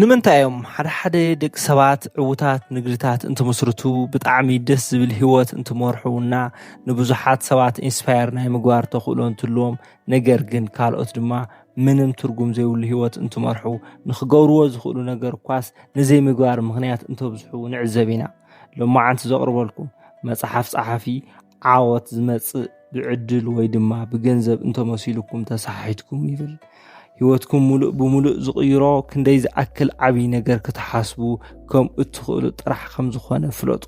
ንምንታዮም ሓደ ደቂ ሰባት ዕውታት ንግድታት እንትመስርቱ ብጣዕሚ ደስ ዝብል ህይወት እንትመርሑና ንብዙሓት ሰባት ኢንስፓየር ናይ ምግባር ተኽእሎ እንትልዎም ነገር ግን ካልኦት ድማ ምንም ትርጉም ዘይብሉ ህይወት እንትመርሑ ንኽገብርዎ ዝኽእሉ ነገር ኳስ ንዘይ ምግባር ምኽንያት እንተብዝሑ ንዕዘብ ኢና። ሎማዓንቲ ዘቕርበልኩም መጽሓፍ ጸሓፊ ዓወት ዝመጽእ ብዕድል ወይ ድማ ብገንዘብ እንተመሲልኩም ተሳሒትኩም ይብል። ህይወትኩም ሙሉእ ብሙሉእ ዝቕይሮ ክንደይ ዝኣክል ዓብይ ነገር ክትሓስቡ ከም እትኽእሉ ጥራሕ ከም ዝኾነ ፍለጡ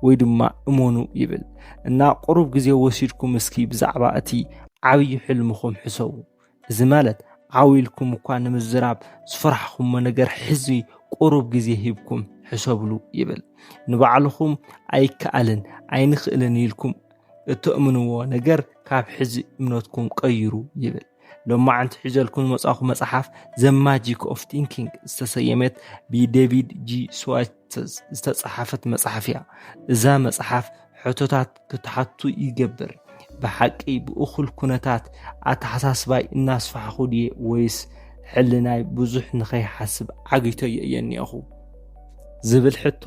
ወይ ድማ እመኑ ይብል እና ቁሩብ ግዜ ወሲድኩም እስኪ ብዛዕባ እቲ ዓብይ ሕልምኩም ሕሰቡ። እዚ ማለት ዓዊልኩም እኳ ንምዝራብ ዝፈራሕኩሞ ነገር ሕዚ ቁሩብ ግዜ ሂብኩም ሕሰብሉ ይብል። ንባዕልኩም ኣይከኣልን ኣይንኽእልን ኢልኩም እትእምንዎ ነገር ካብ ሕዚ እምነትኩም ቀይሩ ይብል። ሎማዓንቲ ሒዘልኩም መጻኹም መጽሓፍ The Magic of Thinking ዝተሰየመት ብዴቪድ ጂ ስዋርትዝ ዝተጻሕፈት መጽሓፍ እያ። እዛ መጽሓፍ ሕቶታት ክትሓቱ ይገብር። ብሓቂ ብእኹል ኩነታት ኣተሓሳስባይ እናስፋሕኹ ድየ ወይስ ሕልናይ ብዙሕ ንኸይሓስብ ዓጊቶ የእኒአኹ ዝብል ሕቶ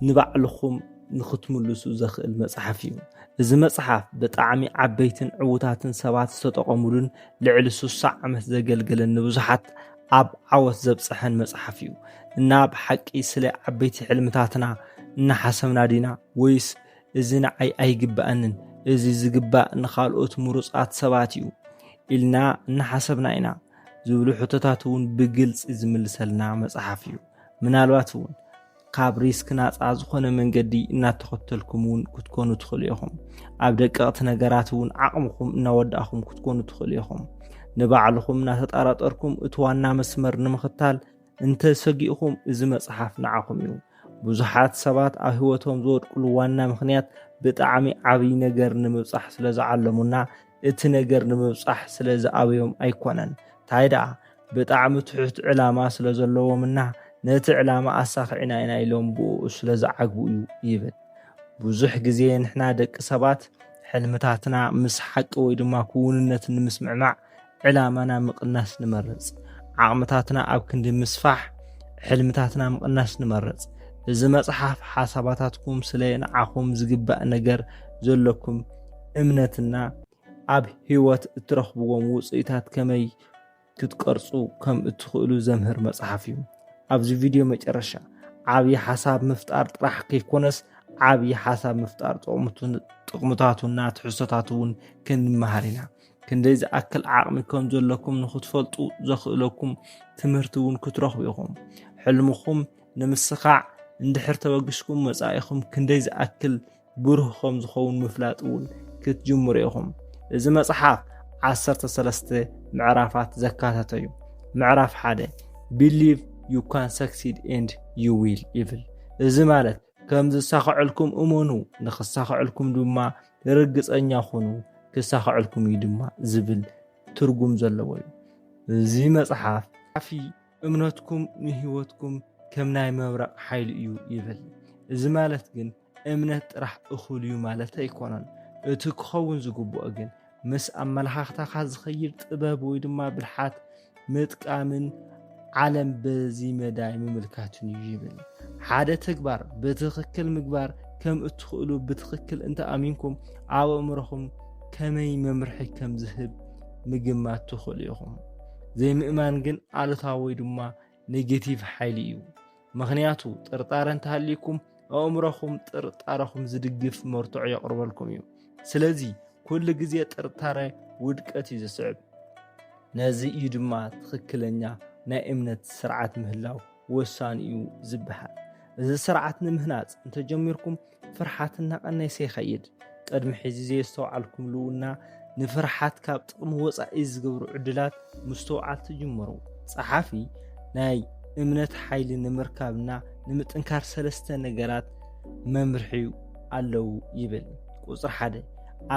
ንባዕልኹም ንኽትምልሱ ዘኽእል መጽሓፍ እዩ። እዚ መጽሓፍ ብጣዕሚ ዓበይትን ዕውታትን ሰባት ዝተጠቐሙሉን ልዕሊ 60 ዓመት ዘገልገለን ንብዙሓት ኣብ ዓወት ዘብጽሐን መጽሓፍ እዩ እና ብሓቂ ስለ ዓበይቲ ሕልምታትና እናሓሰብና ዲና ወይስ እዚ ንዓይ ኣይግባእንን እዚ ዝግባእ ንኻልኦት ምሩጻት ሰባት እዩ ኢልና እናሓሰብና ኢና ዝብሉ ሕቶታት እውን ብግልፂ ዝምልሰልና መጽሓፍ እዩ። ምናልባት እውን ካብ ሪስክ ናጻ ዝኾነ መንገዲ እናተኸተልኩም እውን ክትኮኑ ትኽእሉ ኢኹም። ኣብ ደቀቕቲ ነገራት እውን ዓቕምኩም እናወዳእኹም ክትኮኑ ትኽእሉ ኢኹም። ንባዕልኩም እናተጠራጠርኩም እቲ ዋና መስመር ንምኽታል እንተሰጊእኹም እዚ መጽሓፍ ንዓኹም እዩ። ብዙሓት ሰባት ኣብ ህይወቶም ዝወድቁሉ ዋና ምኽንያት ብጣዕሚ ዓብይ ነገር ንምብጻሕ ስለ ዝዓለሙና እቲ ነገር ንምብጻሕ ስለ ዝኣበዮም ኣይኮነን። እንታይ ደኣ ብጣዕሚ ትሑት ዕላማ ስለ ዘለዎምና ነቲ ዕላማ ኣሳኺዕና ኢና ኢሎም ብኡ ስለ ዝዓግቡ እዩ ይብል። ብዙሕ ግዜ ንሕና ደቂ ሰባት ሕልምታትና ምስ ሓቂ ወይ ድማ ክውንነት ንምስምዕማዕ ዕላማና ምቕናስ ንመርጽ፣ ዓቕምታትና ኣብ ክንዲ ምስፋሕ ሕልምታትና ምቕናስ ንመርጽ። እዚ መጽሓፍ ሓሳባታትኩም ስለ ንዓኹም ዝግባእ ነገር ዘለኩም እምነትና ኣብ ህይወት እትረኽብዎም ውጽኢታት ከመይ ክትቀርጹ ከም እትኽእሉ ዘምህር መጽሓፍ እዩ። ኣብዚ ቪድዮ መጨረሻ ዓብይ ሓሳብ ምፍጣር ጥራሕ ከይኮነስ ዓብይ ሓሳብ ምፍጣር ጥቕምታቱና ትሕዝቶታቱን ክንመሃር ኢና። ክንደይ ዝኣክል ዓቕሚ ከም ዘለኩም ንኽትፈልጡ ዘኽእለኩም ትምህርቲ እውን ክትረኽቡ ኢኹም። ሕልምኩም ንምስኻዕ እንድሕር ተበግስኩም መጻኢኹም ክንደይ ዝኣክል ብሩህ ከም ዝኸውን ምፍላጥ እውን ክትጅምሩ ኢኹም። እዚ መጽሓፍ 13 ምዕራፋት ዘካተተ እዩ። ምዕራፍ 1 Believe you can succeed and you will ይብል። እዚ ማለት ከም ዝሳኽዐልኩም እመኑ ንኽሳኽዐልኩም ድማ ርግጸኛ ኹኑ ክሳኽዐልኩም እዩ ድማ ዝብል ትርጉም ዘለዎ እዩ። እዚ መጽሓፍ ዓፊ እምነትኩም ንህይወትኩም ከም ናይ መብረቕ ሓይሊ እዩ ይብል። እዚ ማለት ግን እምነት ጥራሕ እኹል እዩ ማለት ኣይኮነን። እቲ ክኸውን ዝግብኦ ግን ምስ ኣመለኻኽታኻ ዝኸይድ ጥበብ ወይ ድማ ብልሓት ምጥቃምን ዓለም በዚ መዳይ ምምልካትን እዩ ይብል። ሓደ ተግባር ብትኽክል ምግባር ከም እትኽእሉ ብትኽክል እንተኣሚንኩም ኣብ ኣእምሮኹም ከመይ መምርሒ ከም ዝህብ ምግማት ትኽእሉ ኢኹም። ዘይምእማን ግን ኣሉታዊ ወይ ድማ ኔጌቲቭ ሓይሊ እዩ። ምኽንያቱ ጥርጣረ እንተሃልይኩም ኣእምሮኹም ጥርጣረኹም ዝድግፍ መርትዖ የቕርበልኩም እዩ። ስለዚ ኩሉ ግዜ ጥርጣረ ውድቀት እዩ ዝስዕብ። ነዚ እዩ ድማ ትኽክለኛ ናይ እምነት ስርዓት ምህላው ወሳኒ እዩ ዝበሃል። እዚ ስርዓት ንምህናጽ እንተጀሚርኩም ፍርሓትና ቀነሰ ይኸይድ። ቅድሚ ሕዚ ዘስተውዓልኩምሉና ንፍርሓት ካብ ጥቕሚ ወጻኢ ዝገብሩ ዕድላት ምስተውዓል ትጅምሩ። ጸሓፊ ናይ እምነት ሓይሊ ንምርካብና ንምጥንካር 3 ነገራት መምርሒ ኣለዉ ይብል። ቁጽሪ 1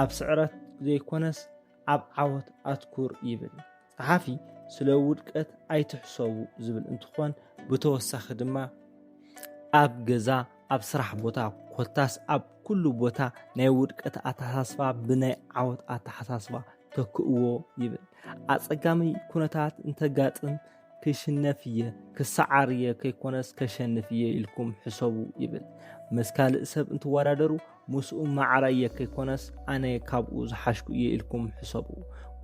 ኣብ ስዕረት ዘይኮነስ ኣብ ዓወት ኣትኩር ይብል። ጸሓፊ ስለ ውድቀት ኣይትሕሰቡ ዝብል እንትኾን ብተወሳኺ ድማ ኣብ ገዛ ኣብ ስራሕ ቦታ ኮታስ ኣብ ኩሉ ቦታ ናይ ውድቀት ኣተሓሳስባ ብናይ ዓወት ኣተሓሳስባ ተክእዎ ይብል። ኣጸጋሚ ኩነታት እንተጋጥም ክሽነፍየ ክሰዓርየ ከይኮነስ ከሸንፍየ ኢልኩም ሕሰቡ ይብል ምስ ካልእ ሰብ እንትወዳደሩ ምስኡ ማዕራየ ከይኮነስ ኣነ ካብኡ ዝሓሽኩ እየ ኢልኩም ሕሰቡ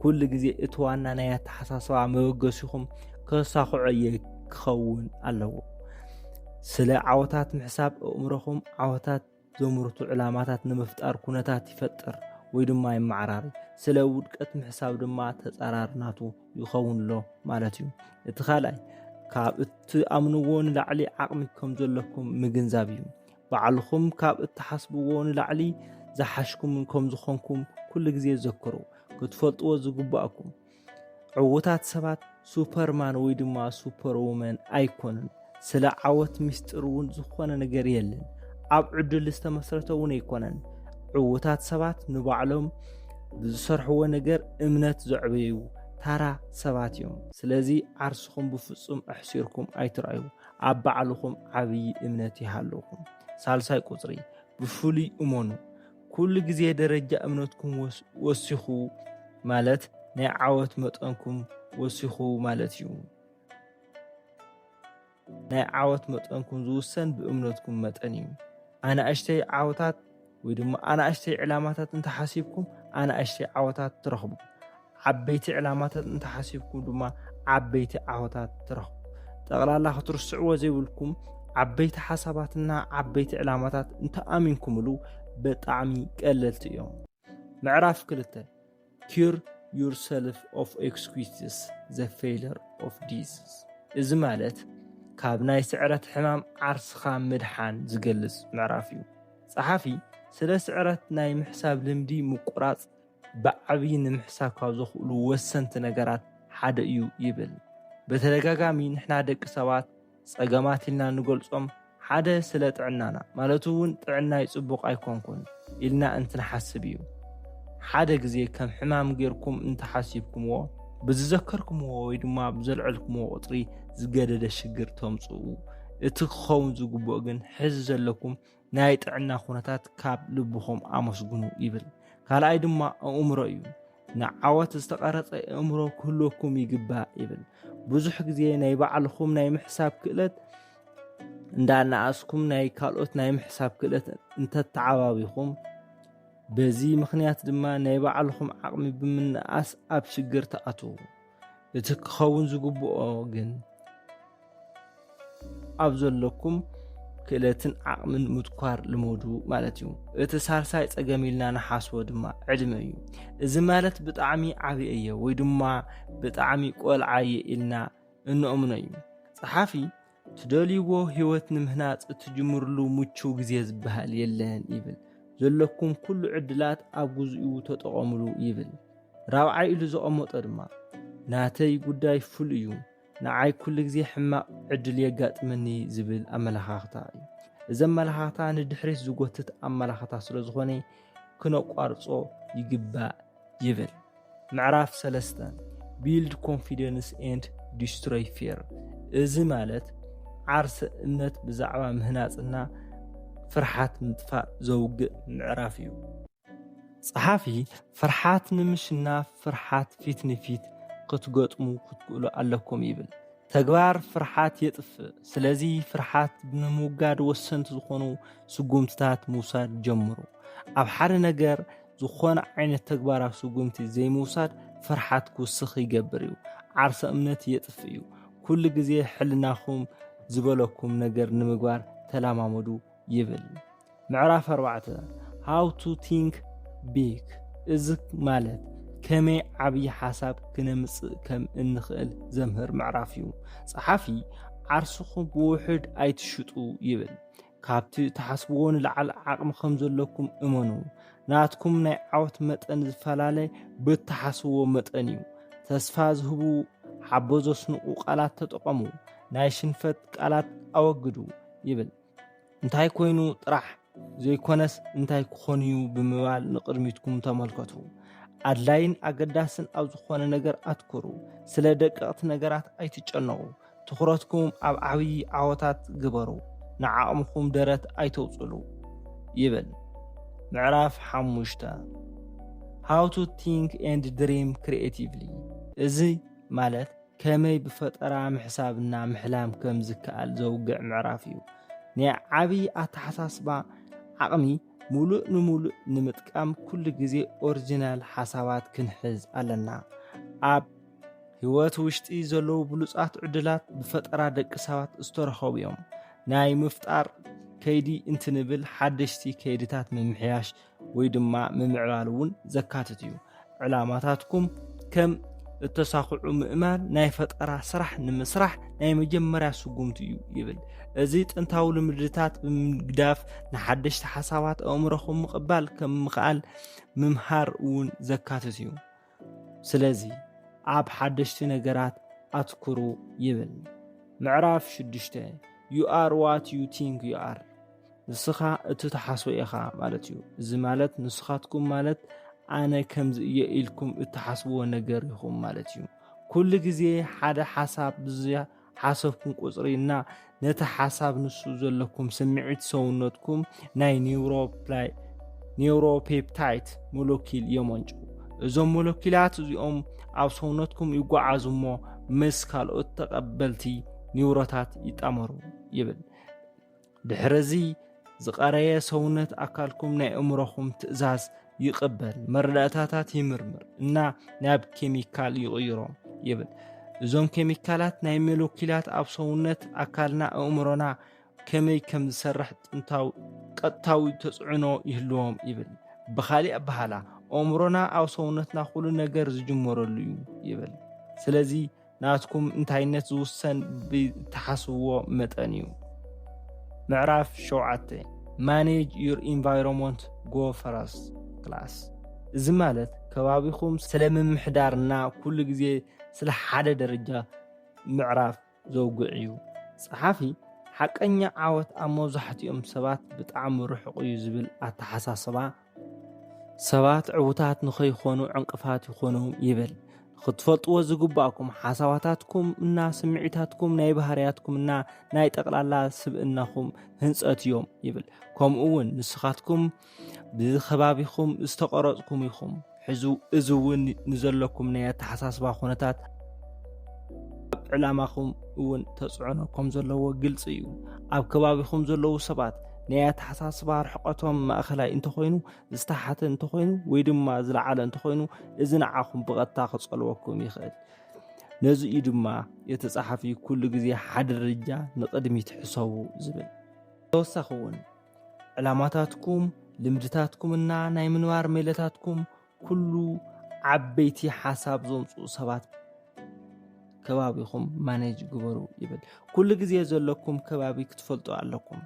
ኩሉ ግዜ እቲ ዋና ናይ ኣተሓሳስባ መበገሲኹም ከሳኽዐየ ክኸውን ኣለዎ ስለ ዓወታት ምሕሳብ ኣእምሮኹም ዓወታት ዘምርቱ ዕላማታት ንምፍጣር ኩነታት ይፈጥር ወይ ድማ ይማዕራሪ ስለ ውድቀት ምሕሳብ ድማ ተጻራርናቱ ይኸውንሎ ማለት እዩ እቲ ካልኣይ ካብ እትኣምንዎ ንላዕሊ ዓቕሚ ከም ዘለኩም ምግንዛብ እዩ ባዕልኹም ካብ እትሓስብዎ ንላዕሊ ዝሓሽኩም ከም ዝኾንኩም ኩሉ ግዜ ዘክሩ ክትፈልጥዎ ዝግባአኩም ዕውታት ሰባት ሱፐርማን ወይ ድማ ሱፐርውመን ኣይኮኑን ስለ ዓወት ምስጢር እውን ዝኾነ ነገር የለን ኣብ ዕድል ዝተመስረተ እውን ኣይኮነን ዕውታት ሰባት ንባዕሎም ብዝሰርሕዎ ነገር እምነት ዘዕበዩ ታራ ሰባት እዮም ስለዚ ዓርስኹም ብፍጹም ኣሕሲርኩም ኣይትረኣዩ ኣብ ባዕልኹም ዓብይ እምነት ይሃለኩም ሳልሳይ ቁጽሪ ብፍሉይ እመኑ ኩሉ ግዜ ደረጃ እምነትኩም ወሲኹ ማለት ናይ ዓወት መጠንኩም ወሲኹ ማለት እዩ ናይ ዓወት መጠንኩም ዝውሰን ብእምነትኩም መጠን እዩ ኣነ ኣሽተይ ዓወታት ወይ ድማ ኣነ ኣሽተይ ዕላማታት እንተሓሲብኩም ኣነ ኣሽተይ ዓወታት ትረኽቡ ዓበይቲ ዕላማታት እንተሓሲብኩም ድማ ዓበይቲ ዓወታት ትረኽቡ ጠቕላላ ክትርስዕዎ ዘይብልኩም ዓበይቲ ሓሳባትና ዓበይቲ ዕላማታት እንተኣሚንኩምሉ ብጣዕሚ ቀለልቲ እዮም ምዕራፍ 2 cure yourself of excuses the failure of disease እዚ ማለት ካብ ናይ ስዕረት ሕማም ዓርስኻ ምድሓን ዝገልጽ ምዕራፍ እዩ ጸሓፊ ስለ ስዕረት ናይ ምሕሳብ ልምዲ ምቁራጽ ብዓብይ ንምሕሳብ ካብ ዘኽእሉ ወሰንቲ ነገራት ሓደ እዩ ይብል በተደጋጋሚ ንሕና ደቂ ሰባት ጸገማት ኢልና ንገልጾም ሓደ ስለ ጥዕናና ማለት እውን ጥዕና ይጽቡቕ ኣይኮንኩን ኢልና እንትንሓስብ እዩ ሓደ ግዜ ከም ሕማም ጌርኩም እንተሓሲብኩምዎ ብዝዘከርኩምዎ ወይ ድማ ብዘልዕልኩምዎ ቁጥሪ ዝገደደ ሽግር ተምጽኡ እቲ ክኸውን ዝግብኦ ግን ሕዚ ዘለኩም ናይ ጥዕና ኩነታት ካብ ልብኹም ኣመስግኑ ይብል ካልኣይ ድማ ኣእምሮ እዩ ንዓወት ዝተቐረጸ ኣእምሮ ክህልወኩም ይግባእ ይብል ብዙሕ ግዜ ናይ ባዕልኹም ናይ ምሕሳብ ክእለት እንዳናኣስኩም ናይ ካልኦት ናይ ምሕሳብ ክእለት እንተተዓባቢኹም በዚ ምኽንያት ድማ ናይ ባዕልኹም ዓቕሚ ብምንኣስ ኣብ ሽግር ተኣትዉ እቲ ክኸውን ዝግብኦ ግን ኣብ ዘለኩም ክእለትን ዓቕምን ምትኳር ልመዱ ማለት እዩ እቲ ሳልሳይ ጸገም ኢልና ንሓስቦ ድማ ዕድመ እዩ እዚ ማለት ብጣዕሚ ዓብይ እየ ወይ ድማ ብጣዕሚ ቆልዓየ ኢልና እንእምኖ እዩ ጸሓፊ ትደልይዎ ህይወት ንምህናጽ እትጅምርሉ ምቹው ግዜ ዝበሃል የለን ይብል ዘለኩም ኩሉ ዕድላት ኣብ ጉዝኡ ተጠቐምሉ ይብል ራብዓይ ኢሉ ዘቐመጦ ድማ ናተይ ጉዳይ ፉል እዩ ንዓይ ኩሉ ግዜ ሕማቕ ዕድል የጋጥመኒ ዝብል ኣመለኻኽታ እዩ እዚ ኣመለኻኽታ ንድሕሪት ዝጎትት ኣመለኻኽታ ስለ ዝኾነ ክነቋርጾ ይግባእ ይብል ምዕራፍ 3 build confidence and destroy fear እዚ ማለት ዓርሰ እምነት ብዛዕባ ምህናጽና ፍርሓት ምጥፋእ ዘውግእ ምዕራፍ እዩ ጸሓፊ ፍርሓት ንምሽናፍ ፍርሓት ፊት ንፊት ክትገጥሙ ክትክእሉ ኣለኩም ይብል ተግባር ፍርሓት የጥፍእ ስለዚ ፍርሓት ንምውጋድ ወሰንቲ ዝኾኑ ስጉምትታት ምውሳድ ጀምሩ ኣብ ሓደ ነገር ዝኾነ ዓይነት ተግባራዊ ስጉምቲ ዘይምውሳድ ፍርሓት ክውስኽ ይገብር እዩ ዓርሰ እምነት የጥፍእ እዩ ኩሉ ግዜ ሕልናኹም ዝበለኩም ነገር ንምግባር ተላማመዱ ይብል ምዕራፍ 4 how to think big እዚ ማለት ከመይ ዓብይ ሓሳብ ክነምጽእ ከም እንኽእል ዘምህር ምዕራፍ እዩ ጸሓፊ ዓርስኹም ብውሕድ ኣይትሽጡ ይብል ካብቲ ተሓስብዎ ንላዕሊ ዓቕሚ ከም ዘለኩም እመኑ ናትኩም ናይ ዓወት መጠን ዝፈላለየ ብተሓስብዎ መጠን እዩ ተስፋ ዝህቡ ሓበዞ ስንቁ ቃላት ተጠቐሙ ናይ ሽንፈት ቃላት ኣወግዱ ይብል እንታይ ኮይኑ ጥራሕ ዘይኮነስ እንታይ ክኾን እዩ ብምባል ንቅድሚትኩም ተመልከቱ ኣድላይን ኣገዳስን ኣብ ዝኾነ ነገር ኣትኩሩ ስለ ደቀቕቲ ነገራት ኣይትጨነቑ ትኹረትኩም ኣብ ዓብይ ዓወታት ግበሩ ንዓቕምኩም ደረት ኣይተውፅሉ ይብል ምዕራፍ 5 how to think and dream creatively እዚ ማለት كمي بفترة محسابنا محلام كم زكال زوجع معرافيو عبي أتحساسبا عقمي ملؤ نمتقام كل جزء أورجينال حسابات كنحز ألنا أب هوات وشتي زلو بلوصات عدلات بفترة دق سبات استرخوا بيوم ناي مفتار كيدي انتنبل حدشتي كيدتات ممحياش ويدما ممعلالون زكاتتيو علاماتاتكم كم التساقع مؤمن ناي فترة سرح نمسرح ناي مجمرة سقومتيو يبل ازيت انتاو لمدرتات بمقداف نحدشت حسابات امرخم مقبال كم مقال ممهار ون زكاتتيو سلازي عب حدشت نقرات أتكرو يبل معراف شدشته you are what you think you are نسخة اتتحاسو إيخا مالتيو زمالت نسخاتكم مالت أنا كم يقيلكم اتحاسبوا نقريكم مالتيو كل جزي حدا حساب بزي حسابكم قصرينا نتحاسب نسوز لكم سمعت سونتكم ناي نيورو بيبتايت مولوكيل يمونجو زوم مولوكيلات زيوم أو سونتكم يقعزمو مسكال اتقبلتي نيوروتات يتأمروا يبل دحرزي زقارية سونت أكالكم ناي أمرخم تأزاز يقبل مرداتات يمرمر إنا ناب كيميكال يغيرهم يبل زوم كيميكالات ناي مولوكيلات أو سونت أكالنا أمرنا كمي كم سرحت انتاو قطاوي تسعنو يهلوهم يبل بخالي أبهالا أمرنا أو سونتنا كل نجار زجمر الليو يبل سلازي ناتكم انتاينت زوسن بتحسوا متانيو معراف شوعته manage your environment go first class زمالت كبابيكم سلام محدارنا كل جزء سلا حدا درجة معراف زوجعيو صحافي حقنيا عوت أموزحتيهم سبات بتعمل روح قيزبل أتحساسبا سبات عوتات نخي يخونو عنقفات يخونهم يبل خطفلطوا زغباكم حساباتكم እና سمعيتاتكم ناي بهارياتكم እና ناي ጠቅላላ سبئناكم هنصاتيوم يبل كمؤون نسخاتكم بخبابيكم استقرصكم يخم حزو ازون نزلكم ناي تحساسبا خونتات علاماكم እውን ተጽዕኖኩም ዘለዎ ግልጽ እዩ ኣብ ከባቢኩም ዘለዎ ሰባት نيات حساس بار حقتهم ما أخلاء انت خوينو استحت انت خوينو ويدم ما زلعال انت خوينو إذن عاكم بغت تاخذ صلوكم يخيل نزو يدم ما يتصحفي كل جزي حد الرجال نقدم يتحسوا زبل توسخون علاماتاتكم لمدتاتكم النا نايمنوار ميلتاتكم كله عبيتي حساب زنصو سبات كبابيكم مانيج قبرو يبل كل جزي يزلكم كبابي كتفلطوا عليكم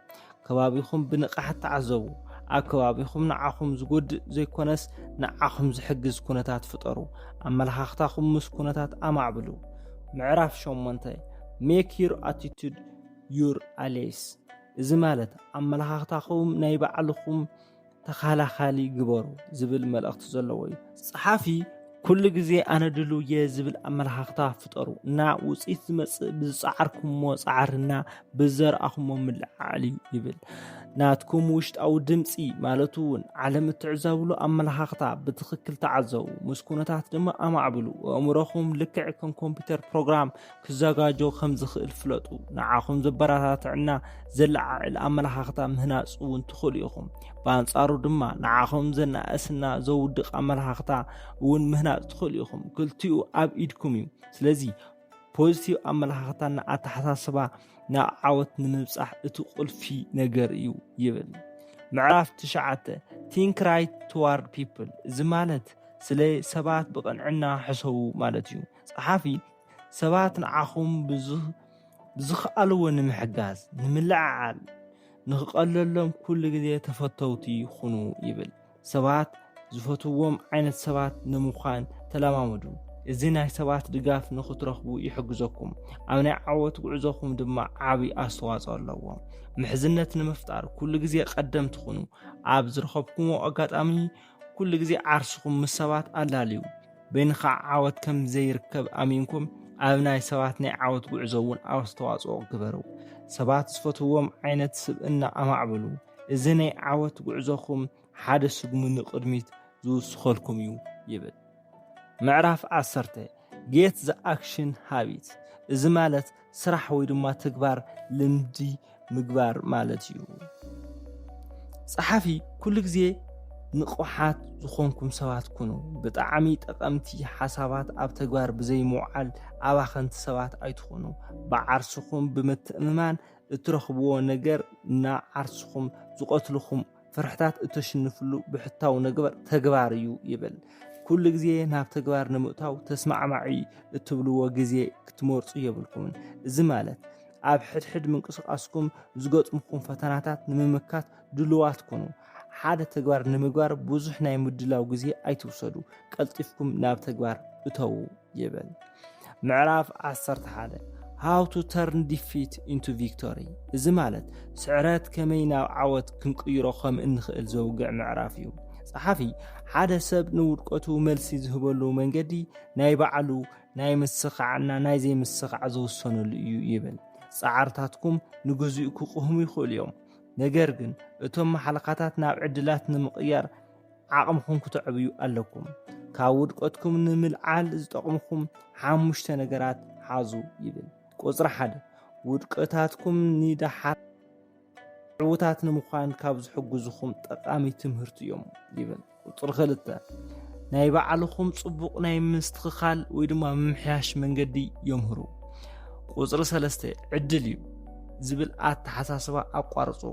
كبابيكم بنقحت تعزبوا أكبابيكم نعاكم زجود زي كونس نعاكم زحجز كونتات فطروا أما الحقتاكم مسكونتات أمعبلو معرف شو منتي make your attitude your allies إذا مالت أما الحقتاكم نايبع عليكم تخالا خالي جبروا زبل ملأخت زلوي صحافي كل جزء أنا دلو يزبل أمل حقتا فطروا نا وصيت بصعركم وصعرنا بزر أخم من العالي يبل ناتكم وشت أو دمسي مالتون علم تعزولو أمل حقتا بتخكل تعزو مسكونتات دم أمعبلو وأمرخم لكعكم كمبيوتر بروجرام كزاجاجو خمز الفلتو نعاكم زبراتات عنا زلع الأمل حقتا مهنا صون تخليكم بانصارو دما نعاكم زنا أسنا زودق أمل حقتا ون مهنا تخليكم قلتيو أب إيدكم يو سلازي بوزيتيو أمل حقتنا أتحساسبا نعاوت نمبصح اتقل في نجر يو يبل معراف تشعته think right toward people زمالت سلي سبات بقنعنا حسو مالتيو صحافي سبات نعاخم بزخقلو نمحجاز نملعال نقللهم كل جدي تفتوتي خنو يبل سبات زفتوهم عين السبات نمخان تلامامدو إزينا سبات دقاف نخطرخبو يحجزكم أنا عوت وعزكم دم عابي أصوات الله محزنة نمفتار كل جزء قدم تخونو عاب زرخبكم وأقات أمي كل جزء عرشكم مسبات ألاليو بين خع عوت كم زي ركب أمينكم أبناء سبات نعوت وعزون أصوات وقبرو سبات زفتوهم عين سبنا أمعبلو إزينا عوت وعزكم حادث من قدميت زو سخولكم يو يبل معرف عصرته get the action habit እዚ ማለት ስራሕ ወይ ድማ ተግባር ልምዲ ምግባር ማለት እዩ ጸሓፊ ኩሉ ግዜ ንቑሓት ዝኾንኩም ሰባት ኩኑ ብጣዕሚ ጠቐምቲ ሓሳባት ኣብ ተግባር ብዘይ ምውዓል ኣባኸንቲ ሰባት ኣይትኾኑ ብዓርስኹም ብምትእምማን እትረኽብዎ ነገር እና ዓርስኹም ዝቆትልኹም ፍርሕታት እተሽንፍሉ ብሕታው ተግባር እዩ ይብል ኩሉ ግዜ ናብ ተግባር ንምእታው ተስማዕማዒ እትብልዎ ግዜ ክትመርጹ የብልኩም እዚ ማለት ኣብ ሕድሕድ ምንቅስቃስኩም ዝገጥሙኩም ፈተናታት ንምምካት ድልዋት ኮኑ ሓደ ተግባር ንምግባር ብዙሕ ናይ ምድላው ግዜ ኣይትውሰዱ ቀልጢፍኩም ናብ ተግባር እተው ይብል ምዕራፍ 11 how to turn defeat into victory እዚ ማለት ስዕረት ከመይ ናብ ዓወት ክንቅይሮ ከም እንኽእል ዘውግዕ ምዕራፍ እዩ ጸሓፊ ሓደ ሰብ ንውድቀቱ መልሲ ዝህበሉ መንገዲ ናይ ባዕሉ ናይ ምስኻዕና ናይ ዘይምስኻዕ ዝውሰነሉ እዩ ይብል ጻዓርታትኩም ንግዙእ ክቕህሙ ይኽእሉ እዮም ነገር ግን እቶም መሓለኻታት ናብ ዕድላት ንምቕያር ዓቕምኩም ክትዕብዩ ኣለኩም ካብ ውድቀትኩም ንምልዓል ዝጠቕምኩም 5 ነገራት ሓዙ ይብል ቁጽሪ 1 ውድቀታትኩም ንዳሓር ዕውታት ንምዃን ካብ ዝሕግዙኩም ጠቃሚ ትምህርቲ እዮም ይብል ቁጽሪ 2 ናይ ባዕልኩም ጽቡቕ ናይ ምስትኽኻል ወይ ድማ ምምሕያሽ መንገዲ የምህሩ ቁጽሪ 3 ዕድል እዩ ዝብል ኣተሓሳስባ ኣቋርጹ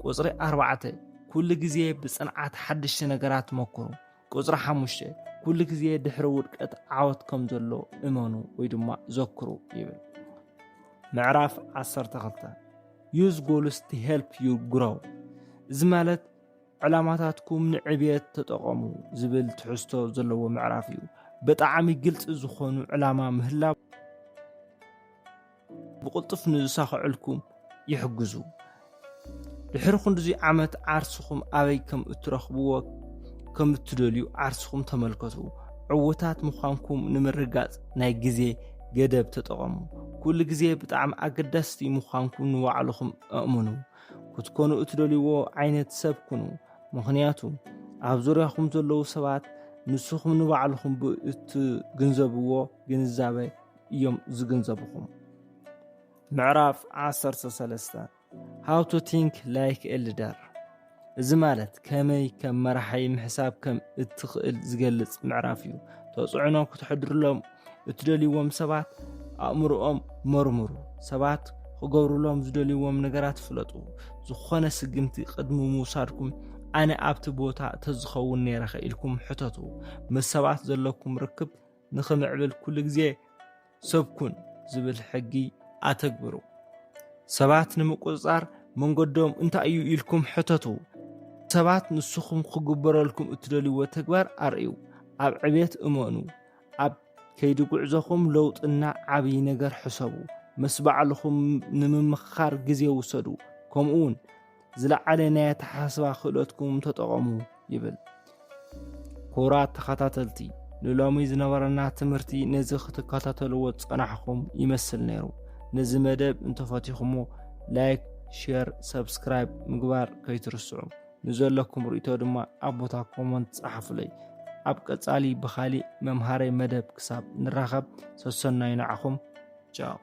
ቁጽሪ 4 ኩሉ ግዜ ብጽንዓት ሓድሽ ነገራት መክሩ ቁጽሪ 5 ኩሉ ግዜ ድሕሪ ውድቀት ዓወት ከም ዘሎ እመኑ ወይ ድማ ዘክሩ ይብል ምዕራፍ 12 use goals to help you grow እዚ ማለት ዕላማታትኩም ንዕብየት ተጠቐሙ ዝብል ትሕዝቶ ዘለዎ ምዕራፍ እዩ ብጣዕሚ ግልጽ ዝኾኑ ዕላማ ምህላው ብቕልጡፍ ንዝሳኽዑልኩም ይሕግዙ ድሕሪ ክንድዚ ዓመት ዓርስኹም ኣበይ ከም እትረኽብዎ ከም እትደልዩ ዓርስኹም ተመልከቱ ዕውታት ምዃንኩም ንምርጋጽ ናይ ግዜ ገደብ ተጠቐሙ ኩሉ ግዜ ብጣዕሚ ኣገዳስቲ ምዃንኩም ንባዕልኹም ኣእምኑ ክትኮኑ እትደልይዎ ዓይነት ሰብ ኩኑ ምኽንያቱ ኣብ ዙርያኹም ዘለዉ ሰባት ንስኹም ንባዕልኹም እትግንዘብዎ ግንዛቤ እዮም ዝግንዘብኹም ምዕራፍ 13 how to think like a leader እዚ ማለት ከመይ ከም መራሒ ምሕሳብ ከም እትኽእል ዝገልጽ ምዕራፍ እዩ ተጽዕኖ ክትሕድርሎም እትደልይዎም ሰባት ኣእምሮኦም መርምሩ ሰባት ክገብሩሎም ዝደልይዎም ነገራት ፍለጡ ዝኾነ ስግምቲ ቅድሚ ምውሳድኩም ኣነ ኣብቲ ቦታ ተዝኸውን ነይረ ኢልኩም ሕተቱ ምስ ሰባት ዘለኩም ርክብ ንኽምዕብል ኩሉ ግዜ ሰብኩን ዝብል ሕጊ ኣተግብሩ ሰባት ንምቁጽጻር መንገዶም እንታይ እዩ ኢልኩም ሕተቱ ሰባት ንስኹም ክግበረልኩም እትደልይዎ ተግባር ኣርእዩ ኣብ ዕብየት እመኑ ኣብ ከይዲ ጉዕዞኹም ለውጥና ዓብይ ነገር ሕሰቡ ምስ ባዕልኹም ንምምኻር ግዜ ውሰዱ ከምኡውን ዝለዓለ ናይ ኣተሓሳስባ ክእለትኩም ተጠቐሙ ይብል ኩራት ተኸታተልቲ ንሎሚ ዝነበረና ትምህርቲ ነዚ ክትከታተልዎ ጸናሕኩም ይመስል ነይሩ ነዚ መደብ እንተፈቲኹሞ ላይክ ሼር ሰብስክራይብ ምግባር ከይትርስዑ ንዘለኩም ርእይቶ ድማ ኣብ ቦታ ኮመንት ጻሕፉለይ ኣብ ቀጻሊ ብኻሊ መምሃረይ መደብ ክሳብ ንራኸብ ሰሰናይ ንዓኹም ቻው